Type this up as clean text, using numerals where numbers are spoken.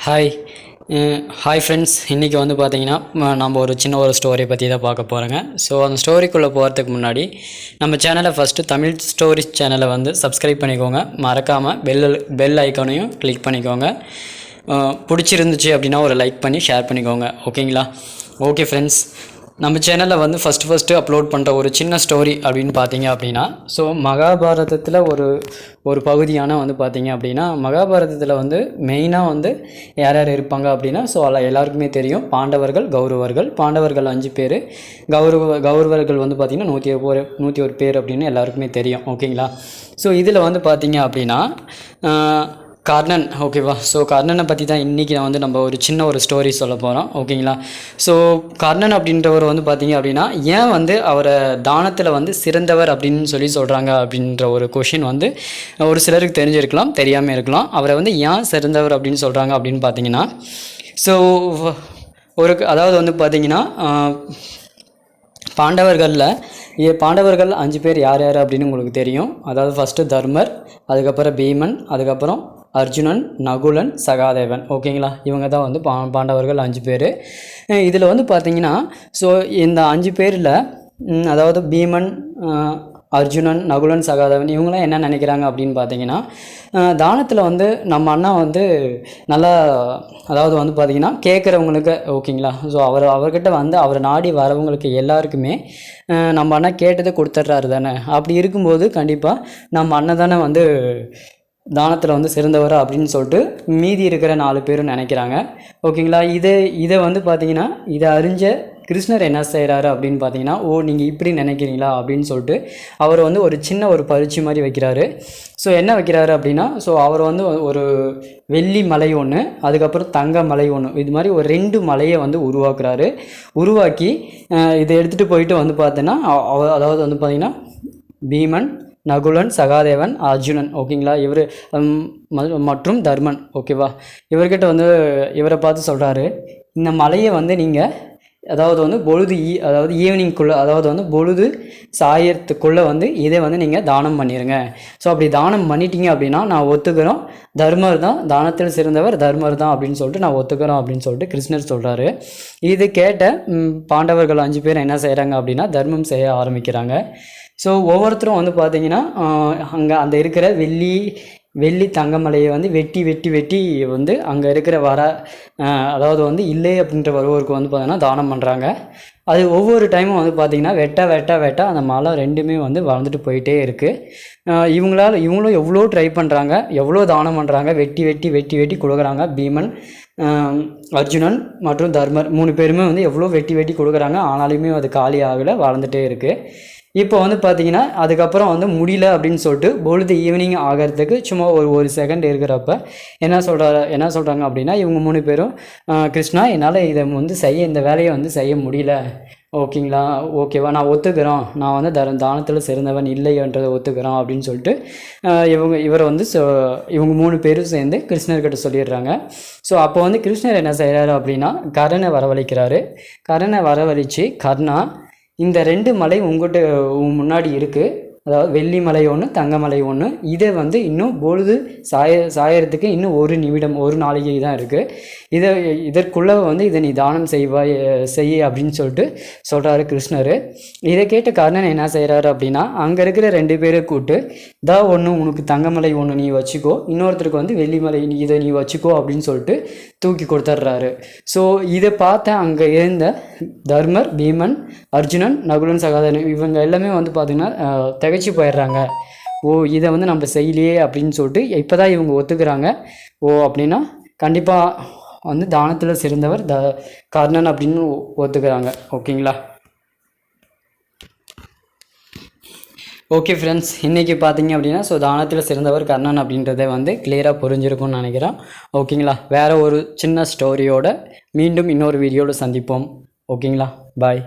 Hi hi friends, இன்றைக்கி வந்து பார்த்திங்கன்னா நம்ம ஒரு சின்ன ஒரு ஸ்டோரி பற்றி தான் பார்க்க போகிறோங்க. ஸோ அந்த ஸ்டோரிக்குள்ளே போகிறதுக்கு முன்னாடி நம்ம சேனலை ஃபஸ்ட்டு தமிழ் ஸ்டோரிஸ் சேனலை வந்து சப்ஸ்கிரைப் பண்ணிக்கோங்க. மறக்காமல் பெல் ஐக்கானையும் கிளிக் பண்ணிக்கோங்க. பிடிச்சிருந்துச்சு அப்படின்னா ஒரு லைக் பண்ணி ஷேர் பண்ணிக்கோங்க. ஓகேங்களா? ஓகே ஃப்ரெண்ட்ஸ், நம்ம சேனலில் வந்து ஃபஸ்ட்டு அப்லோட் பண்ணுற ஒரு சின்ன ஸ்டோரி அப்படின்னு பார்த்தீங்க அப்படின்னா, ஸோ மகாபாரதத்தில் ஒரு பகுதியான வந்து பார்த்தீங்க அப்படின்னா, மகாபாரதத்தில் வந்து மெயினாக வந்து யார் யார் இருப்பாங்க அப்படின்னா, ஸோ அதில் எல்லாருக்குமே தெரியும் பாண்டவர்கள், பாண்டவர்கள் 5 பேர், கௌரவர்கள் வந்து பார்த்திங்கன்னா 101 பேர் அப்படின்னு எல்லாருக்குமே தெரியும். ஓகேங்களா? ஸோ இதில் வந்து பார்த்தீங்க அப்படின்னா கர்ணன், ஓகேவா? ஸோ கர்ணனை பற்றி தான் இன்றைக்கி நான் வந்து நம்ம ஒரு சின்ன ஒரு ஸ்டோரி சொல்ல போகிறோம். ஓகேங்களா? ஸோ கர்ணன் அப்படின்றவர் வந்து பார்த்திங்க அப்படின்னா, ஏன் வந்து அவரை தானத்தில் வந்து சிறந்தவர் அப்படின்னு சொல்கிறாங்க அப்படின்ற ஒரு கொஷின் வந்து ஒரு சிலருக்கு தெரிஞ்சிருக்கலாம், தெரியாமல் இருக்கலாம். அவரை வந்து ஏன் சிறந்தவர் அப்படின்னு சொல்கிறாங்க அப்படின்னு பார்த்தீங்கன்னா, ஸோ அதாவது வந்து பார்த்திங்கன்னா பாண்டவர்கள் 5 பேர் யார் யார் அப்படின்னு உங்களுக்கு தெரியும். அதாவது ஃபஸ்ட்டு தர்மர், அதுக்கப்புறம் பீமன், அதுக்கப்புறம் அர்ஜுனன், நகுலன், சகாதேவன். ஓகேங்களா? இவங்க தான் வந்து பாண்டவர்கள் 5 பேர். இதில் வந்து பார்த்திங்கன்னா, ஸோ இந்த 5 பேரில் அதாவது பீமன், அர்ஜுனன், நகுலன், சகாதேவன் இவங்களாம் என்ன நினைக்கிறாங்க அப்படின்னு பார்த்தீங்கன்னா, தானத்தில் வந்து நம்ம அண்ணா வந்து நல்லா, அதாவது வந்து பார்த்திங்கன்னா கேட்குறவங்களுக்கு, ஓகேங்களா, ஸோ அவர்கிட்ட வந்து அவரை நாடி வரவங்களுக்கு எல்லாருக்குமே நம்ம அண்ணா கேட்டதை கொடுத்துட்றாரு தானே. அப்படி இருக்கும்போது கண்டிப்பாக நம்ம அண்ணன் தானே வந்து தானத்தில் வந்து சிறந்தவர் அப்படின்னு சொல்லிட்டு மீதி இருக்கிற 4 பேரும் நினைக்கிறாங்க. ஓகேங்களா? இதை வந்து பார்த்திங்கன்னா, இதை அறிஞ்ச கிருஷ்ணர் என்ன செய்கிறாரு அப்படின்னு பார்த்தீங்கன்னா, நீங்கள் இப்படி நினைக்கிறீங்களா அப்படின்னு சொல்லிட்டு அவர் வந்து ஒரு சின்ன ஒரு பரீட்சை மாதிரி வைக்கிறாரு. ஸோ என்ன வைக்கிறாரு அப்படின்னா, ஸோ அவர் வந்து ஒரு வெள்ளி மலை ஒன்று, அதுக்கப்புறம் தங்க மலை ஒன்று, இது மாதிரி ஒரு 2 மலையை வந்து உருவாக்கி இதை எடுத்துகிட்டு போயிட்டு வந்து பார்த்தீங்கன்னா, அதாவது வந்து பார்த்திங்கன்னா பீமன், நகுலன், சகாதேவன், அர்ஜுனன், ஓகேங்களா, இவர் மற்றும் தர்மன், ஓகேவா, இவர்கிட்ட வந்து இவரை பார்த்து சொல்கிறாரு, இந்த மலையை வந்து நீங்கள் அதாவது வந்து அதாவது ஈவினிங்குள்ளே, அதாவது வந்து பொழுது சாயத்துக்குள்ளே வந்து இதை வந்து நீங்கள் தானம் பண்ணிடுங்க. ஸோ அப்படி தானம் பண்ணிட்டீங்க அப்படின்னா நான் ஒத்துக்கிறோம், தர்மர் தான் தானத்தில் சிறந்தவர், தர்மர் தான் அப்படின்னு சொல்லிட்டு நான் ஒத்துக்கிறோம் அப்படின்னு சொல்லிட்டு கிருஷ்ணர் சொல்கிறாரு. இது கேட்ட பாண்டவர்கள் 5 பேர் என்ன செய்கிறாங்க அப்படின்னா தர்மம் செய்ய ஆரம்பிக்கிறாங்க. ஸோ ஒவ்வொருத்தரும் வந்து பார்த்திங்கன்னா அங்கே அந்த இருக்கிற வெள்ளி தங்கமலையை வந்து வெட்டி வந்து அங்கே இருக்கிற அதாவது வந்து இல்லை அப்படின்ற ஒருவருக்கு வந்து பார்த்திங்கன்னா தானம் பண்ணுறாங்க. அது ஒவ்வொரு டைமும் வந்து பார்த்திங்கன்னா வெட்ட அந்த மலை 2மே வந்து வளர்ந்துட்டு போயிட்டே இருக்குது. இவங்களும் எவ்வளோ ட்ரை பண்ணுறாங்க, எவ்வளோ தானம் பண்ணுறாங்க, வெட்டி கொடுக்குறாங்க. பீமன், அர்ஜுனன் மற்றும் தர்மர் 3 பேருமே வந்து எவ்வளோ வெட்டி கொடுக்குறாங்க. ஆனாலுமே அது காலி ஆகலை, வளர்ந்துட்டே இருக்குது. இப்போ வந்து பார்த்திங்கன்னா அதுக்கப்புறம் வந்து முடியல அப்படின்னு சொல்லிட்டு பொழுது ஈவினிங் ஆகிறதுக்கு சும்மா ஒரு செகண்ட் இருக்கிறப்ப என்ன சொல்கிறாங்க அப்படின்னா, இவங்க 3 பேரும் கிருஷ்ணா, என்னால் இதை வந்து இந்த வேலையை வந்து செய்ய முடியல, ஓகேங்களா, ஓகேவா, நான் ஒத்துக்கிறோம், நான் வந்து தானத்தில் சிறந்தவன் இல்லைன்றதை ஒத்துக்கிறோம் அப்படின்னு சொல்லிட்டு இவரை வந்து இவங்க 3 பேரும் சேர்ந்து கிருஷ்ணர்கிட்ட சொல்லிடுறாங்க. ஸோ அப்போ வந்து கிருஷ்ணர் என்ன செய்கிறாரு அப்படின்னா கர்ணனை வரவழைச்சு கர்ணா, இந்த 2 மலை உங்கள்கிட்ட முன்னாடி இருக்குது, அதாவது வெள்ளி மலை ஒன்று, தங்க மலை ஒன்று, இதை வந்து இன்னும் பொழுது சாயறதுக்கு இன்னும் 1 நிமிடம், 1 நாளிகை தான் இருக்குது, இதற்குள்ளே வந்து இதை நீ தானம் செய்ய அப்படின்னு சொல்லிட்டு சொல்கிறாரு கிருஷ்ணர். இதை கேட்ட கர்ணன் என்ன செய்கிறாரு அப்படின்னா, அங்கே இருக்கிற 2 பேரை கூப்பிட்டு, ஒன்று உனக்கு தங்கமலை ஒன்று நீ வச்சுக்கோ, இன்னொருத்தருக்கு வந்து வெள்ளிமலை இதை நீ வச்சுக்கோ அப்படின்னு சொல்லிட்டு தூக்கி கொடுத்துட்றாரு. ஸோ இதை பார்த்த அங்கே இருந்த தர்மர், பீமன், அர்ஜுனன், நகுலன், சகாதேவன் இவங்க எல்லாமே வந்து பார்த்திங்கன்னா திகைச்சு போயிடுறாங்க. இதை வந்து நம்ம செய்யலையே அப்படின்னு சொல்லிட்டு இப்போ தான் இவங்க ஒத்துக்கிறாங்க. அப்படின்னா கண்டிப்பாக வந்து தானத்தில் சிறந்தவர் கர்ணன் அப்படின்னு ஒத்துக்கிறாங்க. ஓகேங்களா? ஓகே ஃப்ரெண்ட்ஸ், இன்றைக்கி பார்த்தீங்க அப்படின்னா ஸோ தானத்தில் சிறந்தவர் கர்ணன் அப்படின்றத வந்து கிளியராக புரிஞ்சிருக்கும்னு நினைக்கிறேன். ஓகேங்களா? வேறு ஒரு சின்ன ஸ்டோரியோட மீண்டும் இன்னொரு வீடியோவில் சந்திப்போம். ஓகேங்களா? பாய்.